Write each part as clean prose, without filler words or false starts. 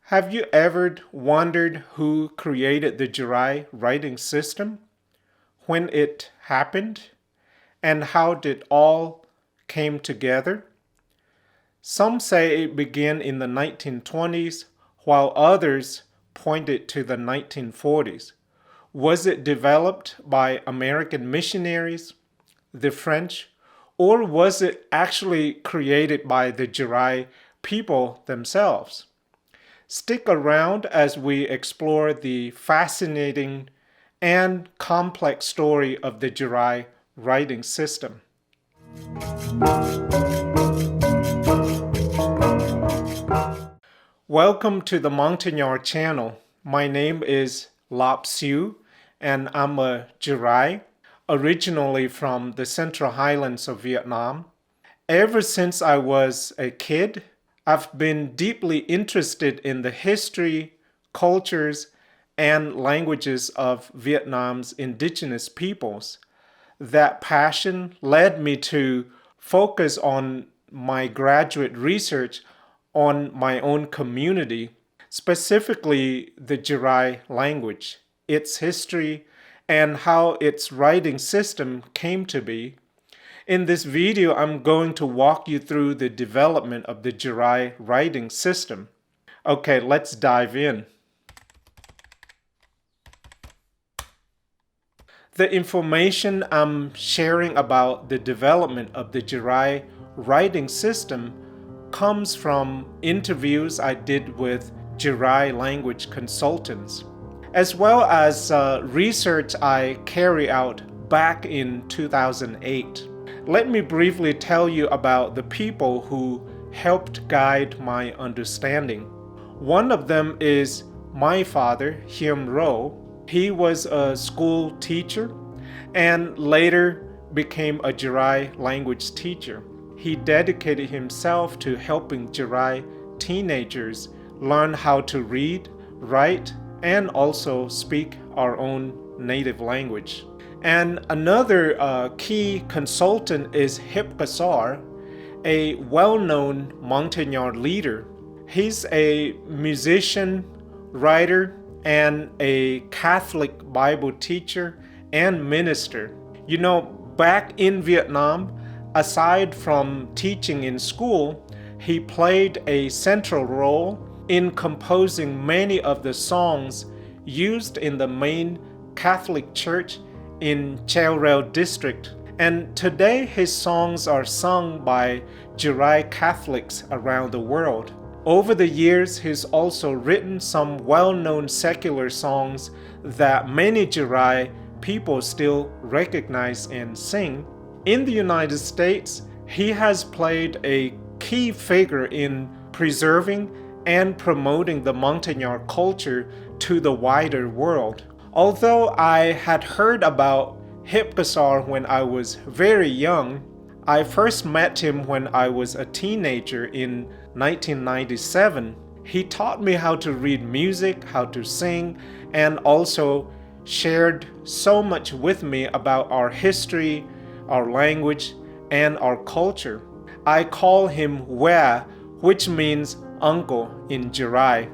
Have you ever wondered who created the Jarai writing system, when it happened, and how it all came together? Some say it began in the 1920s, while others pointed to the 1940s. Was it developed by American missionaries, the French, or was it actually created by the Jarai people themselves? Stick around as we explore the fascinating and complex story of the Jarai writing system. Welcome to the Montagnard channel. My name is Lap Siu, and I'm a Jarai, originally from the Central Highlands of Vietnam. Ever since I was a kid, I've been deeply interested in the history, cultures, and languages of Vietnam's indigenous peoples. That passion led me to focus on my graduate research on my own community, specifically the Jarai language, its history, and how its writing system came to be. In this video, I'm going to walk you through the development of the Jarai writing system. Okay, let's dive in. The information I'm sharing about the development of the Jarai writing system comes from interviews I did with Jarai language consultants, as well as research I carried out back in 2008. Let me briefly tell you about the people who helped guide my understanding. One of them is my father, Hiom Ro. He was a school teacher and later became a Jarai language teacher. He dedicated himself to helping Jarai teenagers learn how to read, write, and also speak our own native language. And another key consultant is Hip Ksor, a well-known Montagnard leader. He's a musician, writer, and a Catholic Bible teacher and minister. You know, back in Vietnam, aside from teaching in school, he played a central role in composing many of the songs used in the main Catholic church in Hiom Ro district, and today his songs are sung by Jarai Catholics around the world. Over the years, he's also written some well-known secular songs that many Jarai people still recognize and sing. In the United States, he has played a key figure in preserving and promoting the Montagnard culture to the wider world. Although I had heard about Hip Ksor when I was very young, I first met him when I was a teenager in 1997. He taught me how to read music, how to sing, and also shared so much with me about our history, our language, and our culture. I call him Wea, which means uncle in Jarai.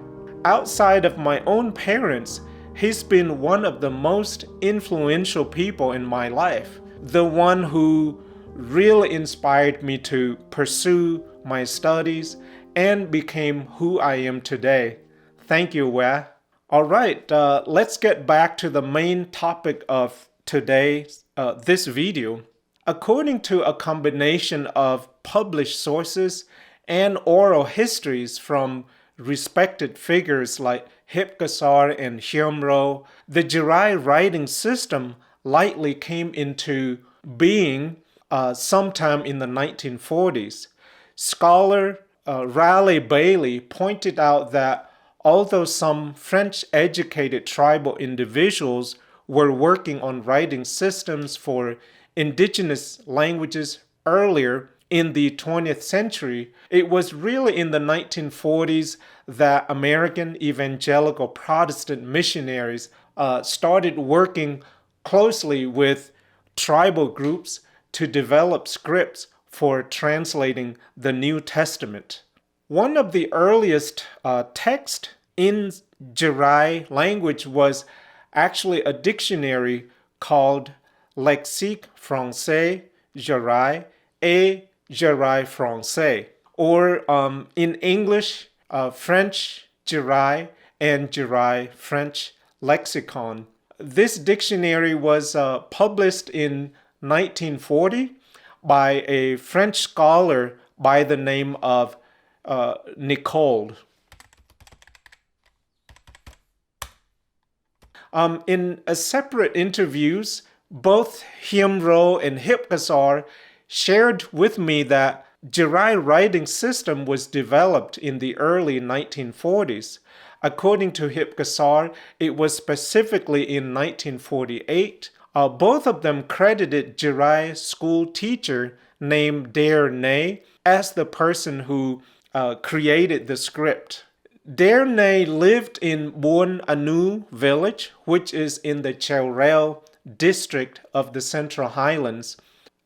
Outside of my own parents, he's been one of the most influential people in my life, the one who really inspired me to pursue my studies and became who I am today. Thank you, Wea. All right, let's get back to the main topic of today's this video. According to a combination of published sources and oral histories from respected figures like Hip Ksor and Hiom Ro, the Jarai writing system likely came into being sometime in the 1940s. Scholar Raleigh Bailey pointed out that although some French-educated tribal individuals were working on writing systems for indigenous languages earlier in the 20th century, it was really in the 1940s that American evangelical Protestant missionaries started working closely with tribal groups to develop scripts for translating the New Testament. One of the earliest texts in Jarai language was actually a dictionary called Lexique Français Jarai et Jarai Français, or in English, French Jarai and Jarai French lexicon. This dictionary was published in 1940 by a French scholar by the name of Nicole. In separate interviews, both Hiom Ro and Hip Ksor shared with me that Jarai writing system was developed in the early 1940s. According to Hip Ksor, it was specifically in 1948. Both of them credited Jarai school teacher named Léopold Nay as the person who created the script. Léopold Nay lived in Buon Rit village, which is in the Jarai district of the Central Highlands.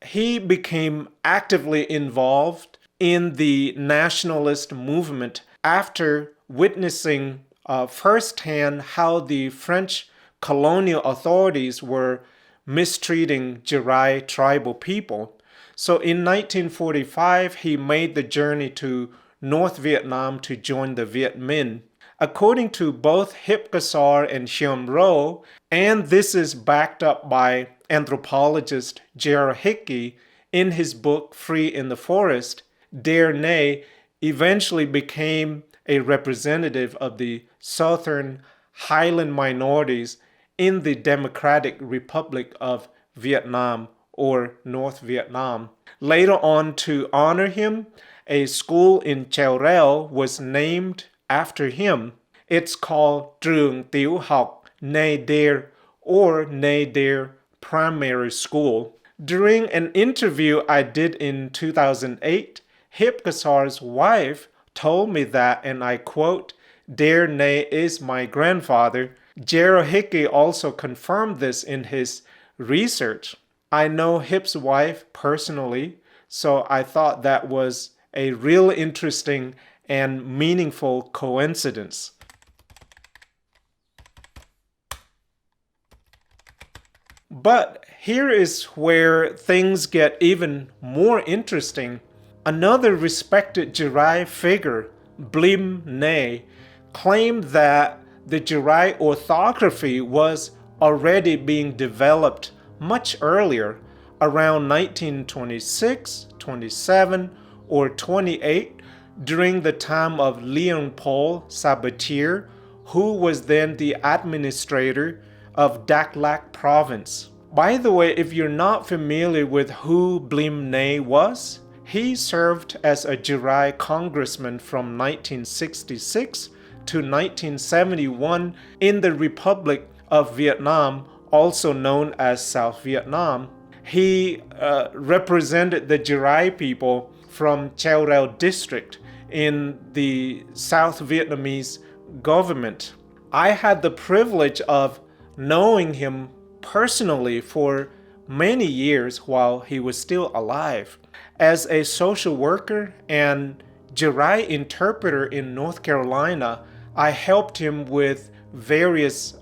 He became actively involved in the nationalist movement after witnessing firsthand how the French colonial authorities were mistreating Jarai tribal people. So in 1945, he made the journey to North Vietnam to join the Viet Minh. According to both Hip Ksor and Hiom Ro, and this is backed up by anthropologist Jarai in his book Free in the Forest, Léopold Nay eventually became a representative of the Southern Highland minorities in the Democratic Republic of Vietnam, or North Vietnam. Later on, to honor him, a school in Jarai was named after him. It's called Trường Tiểu học Nay Der, or Nay Der Primary School. During an interview I did in 2008, Hip Ksor's wife told me that, and I quote, Léopold Nay is my grandfather. Jarai also confirmed this in his research. I know Hip's wife personally, so I thought that was a real interesting and meaningful coincidence. But here is where things get even more interesting. Another respected Jarai figure, Blim Nay, claimed that the Jarai orthography was already being developed much earlier, around 1926, 27, or 28, during the time of Léopold Sabatier, who was then the administrator of Dak Lak province. By the way, if you're not familiar with who Blim Nay was, he served as a Jarai congressman from 1966 to 1971 in the Republic of Vietnam, also known as South Vietnam. He represented the Jarai people from Jarai district in the South Vietnamese government. I had the privilege of knowing him personally for many years while he was still alive. As a social worker and Jarai interpreter in North Carolina, I helped him with various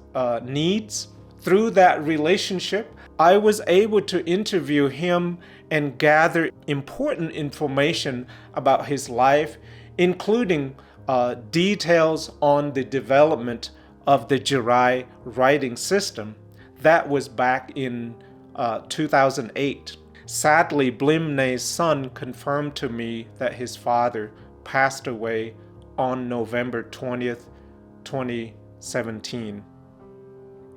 needs. Through that relationship, I was able to interview him and gather important information about his life, including details on the development of the Jarai writing system. That was back in 2008. Sadly, Blim Nay's son confirmed to me that his father passed away on November 20th, 2017.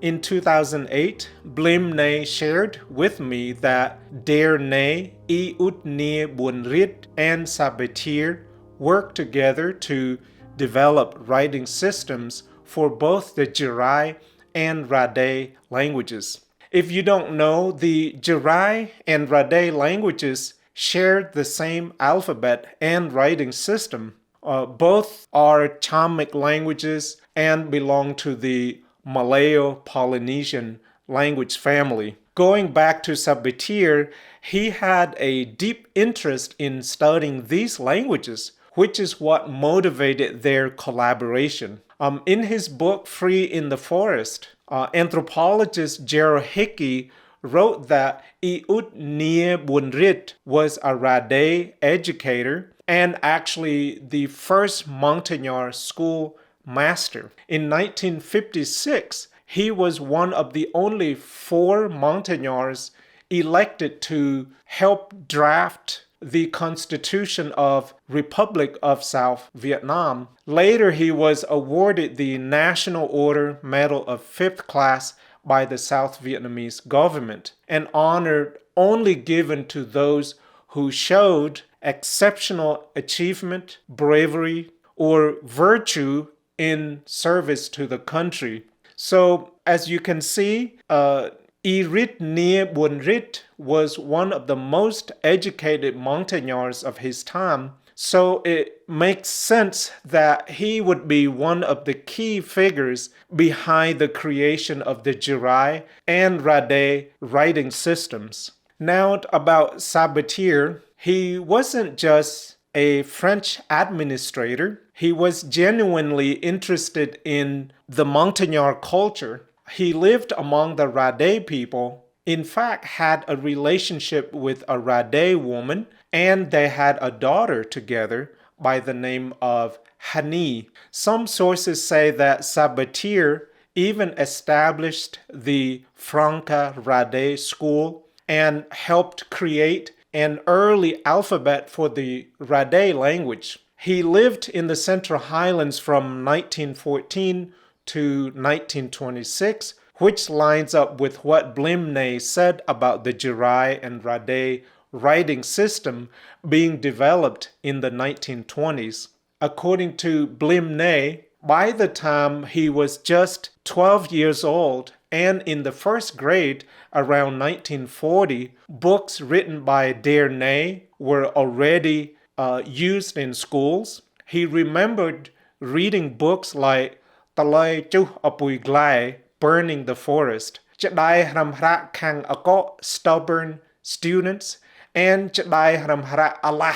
In 2008, Blim Nay shared with me that Léopold Nay, Ut Nie Buon Rit, and Sabatier worked together to develop writing systems for both the Jarai and Rhade languages. If you don't know, the Jarai and Rhade languages share the same alphabet and writing system. Both are Chamic languages and belong to the Malayo-Polynesian language family. Going back to Sabatier, he had a deep interest in studying these languages, which is what motivated their collaboration. In his book, Free in the Forest, anthropologist Jarai wrote that Ut Nie Buon Rit was a Rhade educator and actually the first Montagnard school master. In 1956, he was one of the only 4 Montagnards elected to help draft the Constitution of Republic of South Vietnam. Later, he was awarded the National Order Medal of 5th Class by the South Vietnamese government, an honor only given to those who showed exceptional achievement, bravery, or virtue in service to the country. So, as you can see, Ut Nie Buon Rit was one of the most educated Montagnards of his time, so it makes sense that he would be one of the key figures behind the creation of the Jarai and Rhade writing systems. Now about Sabatier, he wasn't just a French administrator, he was genuinely interested in the Montagnard culture. He lived among the Rhade people, in fact had a relationship with a Rhade woman, and they had a daughter together by the name of Hani. Some sources say that Sabatier even established the Franca Rhade school and helped create an early alphabet for the Rhade language. He lived in the Central Highlands from 1914 to 1926, which lines up with what Blim Nay said about the Jarai and Rhade writing system being developed in the 1920s. According to Blim Nay, by the time he was just 12 years old and in the first grade around 1940, books written by Dear Nay were already used in schools. He remembered reading books like Talai Chu Apui Glai, Burning the Forest, Chadai Ramhra Kang Ako, Stubborn Students, and Chadai Ramhra Allah,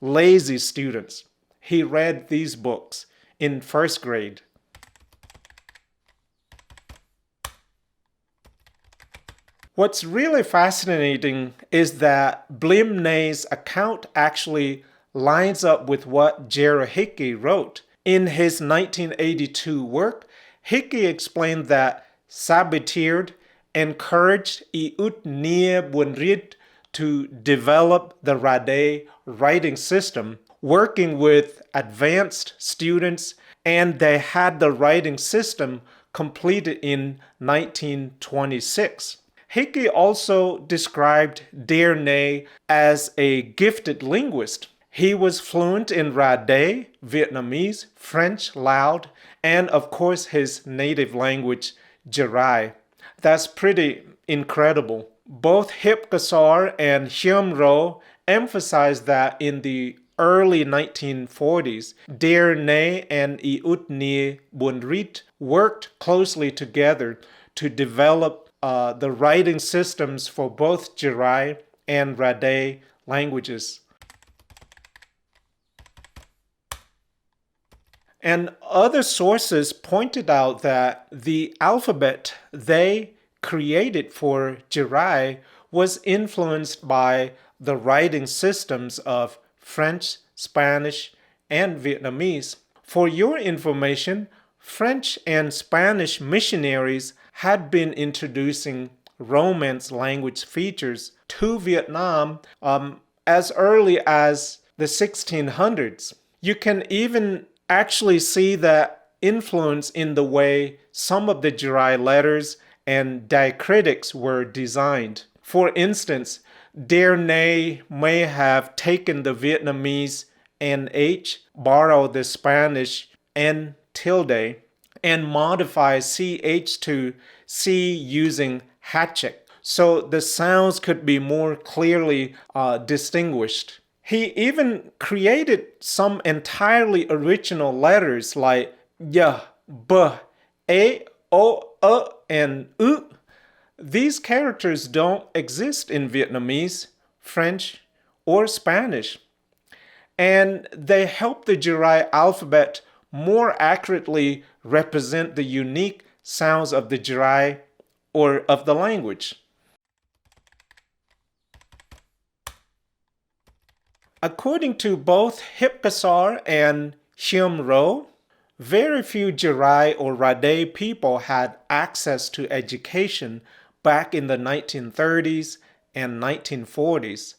Lazy Students. He read these books in first grade. What's really fascinating is that Blim Nay's account actually lines up with what Jarai wrote. In his 1982 work, Hickey explained that Sabatier encouraged Ut Nie Buon Rit to develop the Rhade writing system, working with advanced students, and they had the writing system completed in 1926. Hickey also described Dear Nay as a gifted linguist. He was fluent in Rhade, Vietnamese, French, Lao, and of course his native language, Jarai. That's pretty incredible. Both Hip Ksor and Hiom Ro emphasized that in the early 1940s, Dear Nay and Ut Nie Buon Rit worked closely together to develop the writing systems for both Jarai and Rhade languages. And other sources pointed out that the alphabet they created for Jarai was influenced by the writing systems of French, Spanish, and Vietnamese. For your information, French and Spanish missionaries had been introducing Romance language features to Vietnam as early as the 1600s. You can even actually see that influence in the way some of the Jarai letters and diacritics were designed. For instance, Dear Nay may have taken the Vietnamese NH, borrowed the Spanish N tilde, and modified CH to C using hatchet, so the sounds could be more clearly distinguished. He even created some entirely original letters like Y, B, A, O, and U. These characters don't exist in Vietnamese, French, or Spanish. and they help the Jarai alphabet more accurately represent the unique sounds of the Jarai or of the language. According to both Hip Ksor and Hiom Ro, very few Jarai or Rhade people had access to education back in the 1930s and 1940s.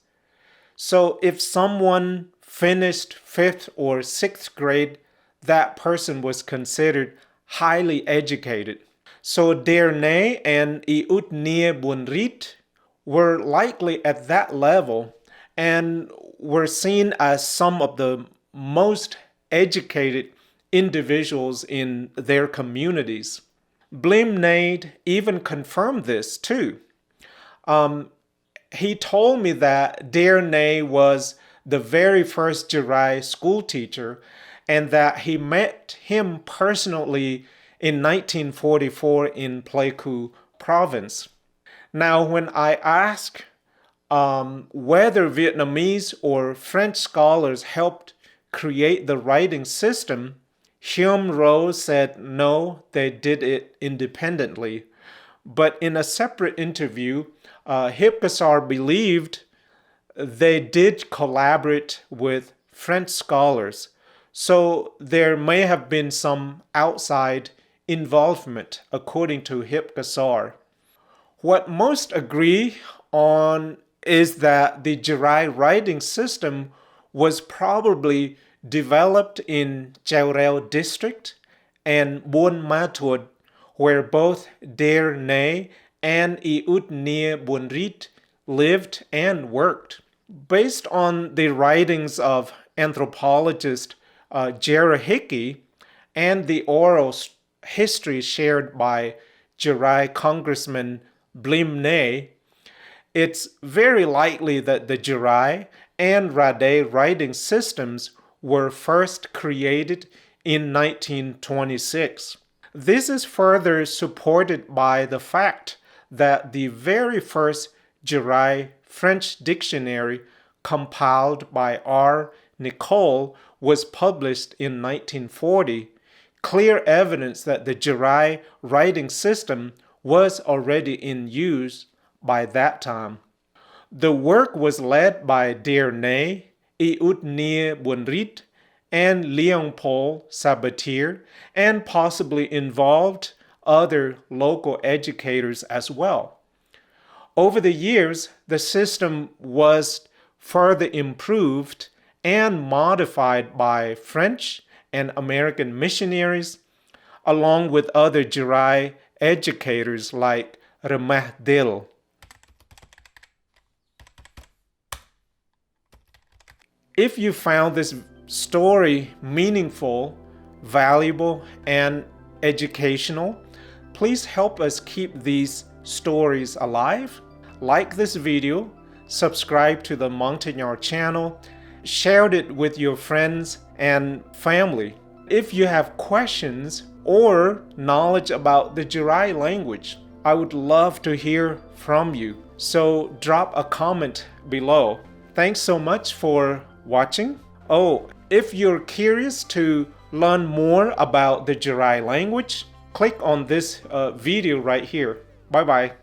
So if someone finished 5th or 6th grade, that person was considered highly educated. So Jarai Nay and Ut Nie Buon Rit were likely at that level and were seen as some of the most educated individuals in their communities. Blim Nay even confirmed this too. He told me that Jarai Nay was the very first Jarai school teacher and that he met him personally in 1944 in Pleiku province. Now, when I asked whether Vietnamese or French scholars helped create the writing system, Hiom Ro said no, they did it independently. But in a separate interview, Hip Ksor believed they did collaborate with French scholars, so there may have been some outside involvement, according to Hip Ksor. What most agree on is that the Jarai writing system was probably developed in Jarai district and Buôn Ma Thuột, where both Jarai Nay and Ut Nie Buon Rit lived and worked. Based on the writings of anthropologist Jarai Hickey and the oral history shared by Jarai Congressman Blim Nay, it's very likely that the Jarai and Rhade writing systems were first created in 1926. This is further supported by the fact that the very first Jarai French dictionary compiled by R. Nicole was published in 1940, clear evidence that the Jarai writing system was already in use by that time. The work was led by Jarai Nay, Ut Nie Buon Rit, and Léopold Sabatier, and possibly involved other local educators as well. Over the years, the system was further improved and modified by French and American missionaries, along with other Jarai educators like Rhade. If you found this story meaningful, valuable, and educational, please help us keep these stories alive. Like this video, subscribe to the Montagnard channel, share it with your friends and family. If you have questions or knowledge about the Jarai language, I would love to hear from you. So drop a comment below. Thanks so much for watching. Oh, if you're curious to learn more about the Jarai language, click on this video right here. Bye-bye.